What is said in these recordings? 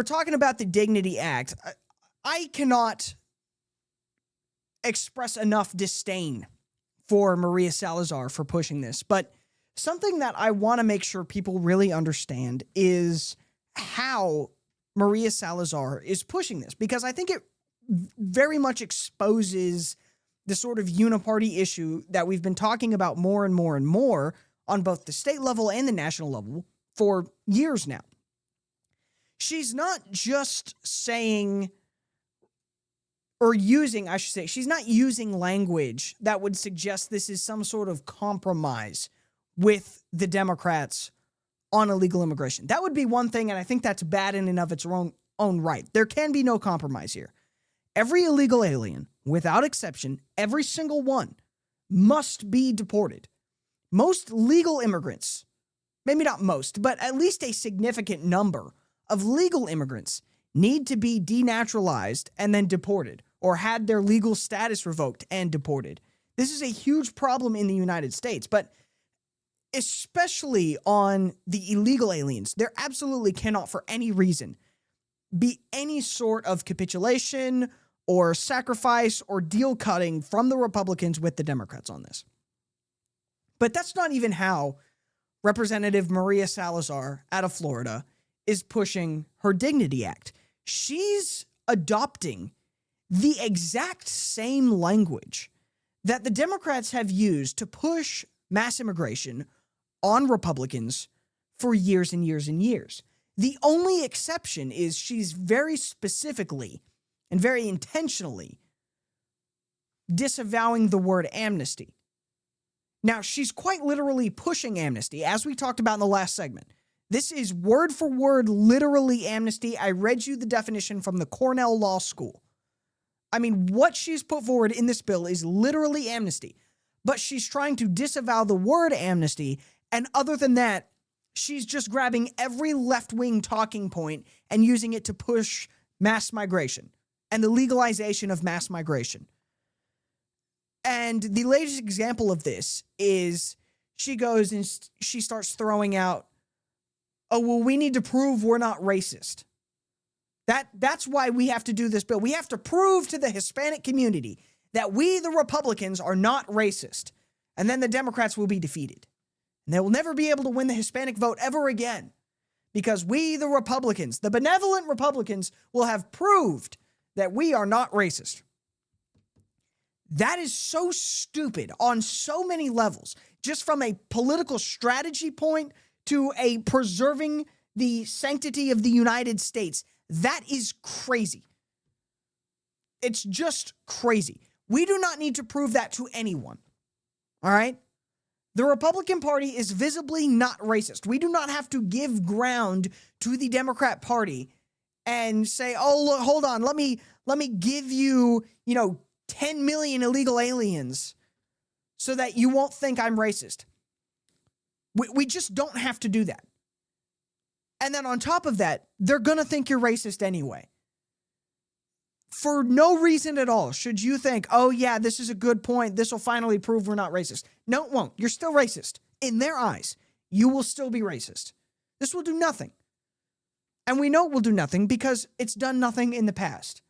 we're talking about the Dignity Act. I cannot express enough disdain for Maria Salazar for pushing this, but something that I want to make sure people really understand is how Maria Salazar is pushing this, because I think it very much exposes the sort of uniparty issue that we've been talking about more and more and more on both the state level and the national level for years now. She's not just saying or using, I should say, she's not using language that would suggest this is some sort of compromise with the Democrats on illegal immigration. That would be one thing, and I think that's bad in and of its own right. There can be no compromise here. Every illegal alien, without exception, every single one, must be deported. Most legal immigrants, maybe not most, but at least a significant number of legal immigrants need to be denaturalized and then deported, or had their legal status revoked and deported. This is a huge problem in the United States, but especially on the illegal aliens, there absolutely cannot, for any reason, be any sort of capitulation or sacrifice or deal cutting from the Republicans with the Democrats on this. But that's not even how Representative Maria Salazar out of Florida is pushing her Dignity Act. She's adopting the exact same language that the Democrats have used to push mass immigration on Republicans for years and years and years. The only exception is she's very specifically and very intentionally disavowing the word amnesty. Now, she's quite literally pushing amnesty, as we talked about in the last segment. This is word for word, literally amnesty. I read you the definition from the Cornell Law School. I mean, what she's put forward in this bill is literally amnesty, but she's trying to disavow the word amnesty. And other than that, she's just grabbing every left-wing talking point and using it to push mass migration and the legalization of mass migration. And the latest example of this is she goes and she starts throwing out, oh, well, we need to prove we're not racist. That's why we have to do this bill. We have to prove to the Hispanic community that we, the Republicans, are not racist. And then the Democrats will be defeated. And they will never be able to win the Hispanic vote ever again. Because we, the Republicans, the benevolent Republicans, will have proved that we are not racist. That is so stupid on so many levels, just from a political strategy point to a preserving the sanctity of the United States. That is crazy. It's just crazy. We do not need to prove that to anyone. All right? The Republican Party is visibly not racist. We do not have to give ground to the Democrat Party and say, oh, look, hold on, let me give you, 10 million illegal aliens so that you won't think I'm racist. We just don't have to do that. And then on top of that, they're going to think you're racist anyway. For no reason at all should you think, oh yeah, this is a good point, this will finally prove we're not racist. No, it won't. You're still racist. In their eyes, you will still be racist. This will do nothing. And we know it will do nothing because it's done nothing in the past.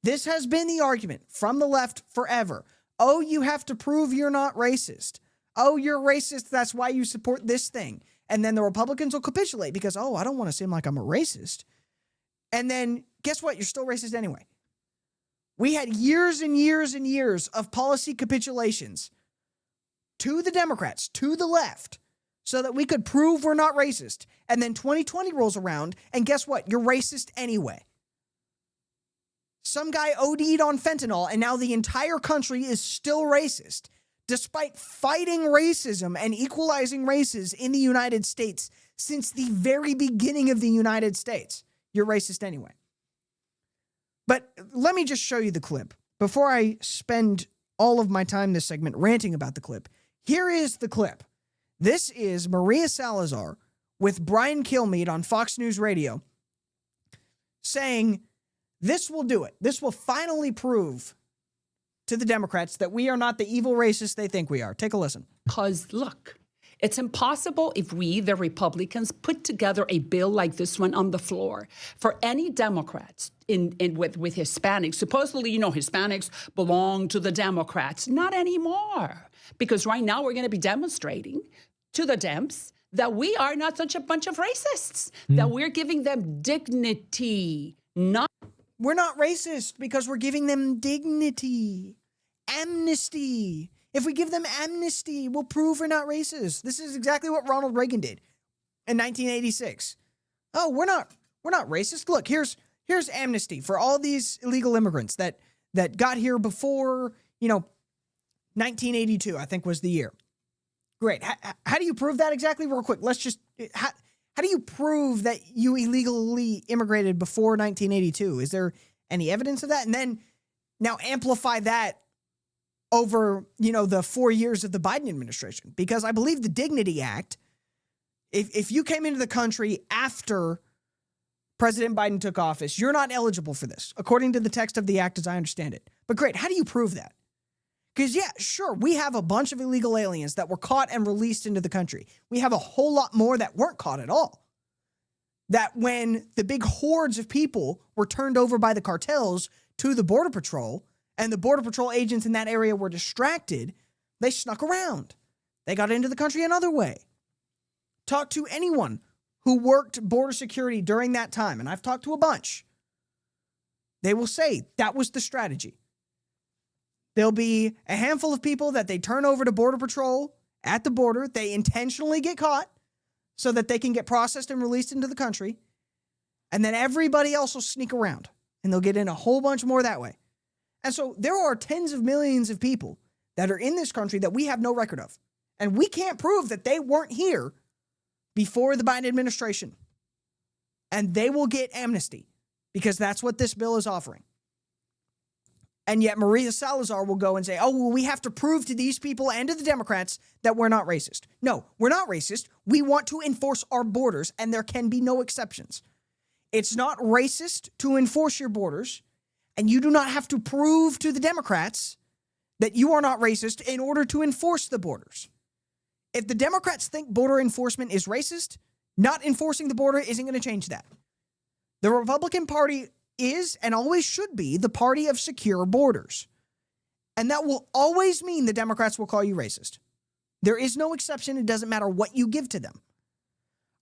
This has been the argument from the left forever. Oh, you have to prove you're not racist. Oh, you're racist, that's why you support this thing. And then the Republicans will capitulate because, oh, I don't want to seem like I'm a racist. And then guess what? You're still racist anyway. We had years and years and years of policy capitulations to the Democrats, to the left, so that we could prove we're not racist. And then 2020 rolls around, and guess what? You're racist anyway. Some guy OD'd on fentanyl, and now the entire country is still racist, despite fighting racism and equalizing races in the United States since the very beginning of the United States. You're racist anyway. But let me just show you the clip. Before I spend all of my time this segment ranting about the clip, here is the clip. This is Maria Salazar with Brian Kilmeade on Fox News Radio saying, this will do it. This will finally prove to the Democrats that we are not the evil racists they think we are. Take a listen. Because look, It's impossible if we, the Republicans, put together a bill like this one on the floor for any Democrats with Hispanics. Supposedly, Hispanics belong to the Democrats. Not anymore. Because right now we're going to be demonstrating to the Dems that we are not such a bunch of racists, that we're giving them dignity, not. We're not racist because we're giving them dignity. Amnesty. If we give them amnesty, we'll prove we're not racist. This is exactly what Ronald Reagan did in 1986. Oh, we're not racist. Look, here's amnesty for all these illegal immigrants that got here before, 1982, I think was the year. Great. How do you prove that exactly? Real quick, how do you prove that you illegally immigrated before 1982? Is there any evidence of that? And then now amplify that over, the 4 years of the Biden administration. Because I believe the Dignity Act, if you came into the country after President Biden took office, you're not eligible for this, according to the text of the act as I understand it. But great, how do you prove that? Because, yeah, sure, we have a bunch of illegal aliens that were caught and released into the country. We have a whole lot more that weren't caught at all. That when the big hordes of people were turned over by the cartels to the Border Patrol, and the Border Patrol agents in that area were distracted, they snuck around. They got into the country another way. Talk to anyone who worked border security during that time, and I've talked to a bunch. They will say that was the strategy. There'll be a handful of people that they turn over to Border Patrol at the border. They intentionally get caught so that they can get processed and released into the country. And then everybody else will sneak around, and they'll get in a whole bunch more that way. And so there are tens of millions of people that are in this country that we have no record of. And we can't prove that they weren't here before the Biden administration. And they will get amnesty because that's what this bill is offering. And yet Maria Salazar will go and say, oh, well, we have to prove to these people and to the Democrats that we're not racist. No, we're not racist. We want to enforce our borders, and there can be no exceptions. It's not racist to enforce your borders, and you do not have to prove to the Democrats that you are not racist in order to enforce the borders. If the Democrats think border enforcement is racist, not enforcing the border isn't going to change that. The Republican Party is and always should be the party of secure borders. And that will always mean the Democrats will call you racist. There is no exception. It doesn't matter what you give to them.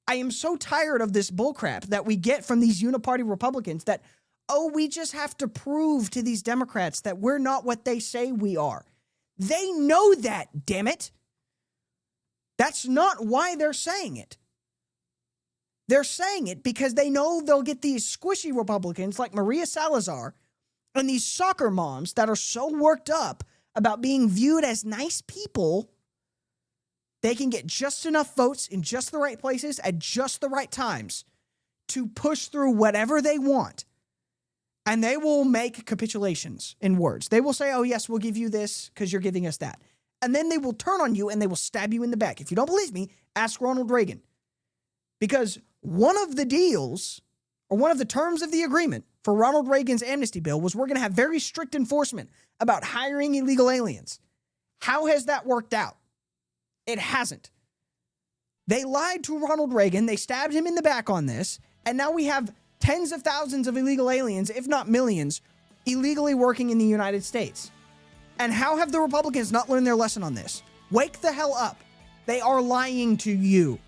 I am so tired of this bullcrap that we get from these uniparty Republicans that, oh, we just have to prove to these Democrats that we're not what they say we are. They know that, damn it. That's not why they're saying it. They're saying it because they know they'll get these squishy Republicans like Maria Salazar and these soccer moms that are so worked up about being viewed as nice people. They can get just enough votes in just the right places at just the right times to push through whatever they want. And they will make capitulations in words. They will say, oh, yes, we'll give you this because you're giving us that. And then they will turn on you and they will stab you in the back. If you don't believe me, ask Ronald Reagan. Because one of the deals, or one of the terms of the agreement for Ronald Reagan's amnesty bill was we're going to have very strict enforcement about hiring illegal aliens. How has that worked out? It hasn't. They lied to Ronald Reagan. They stabbed him in the back on this. And now we have tens of thousands of illegal aliens, if not millions, illegally working in the United States. And how have the Republicans not learned their lesson on this? Wake the hell up. They are lying to you.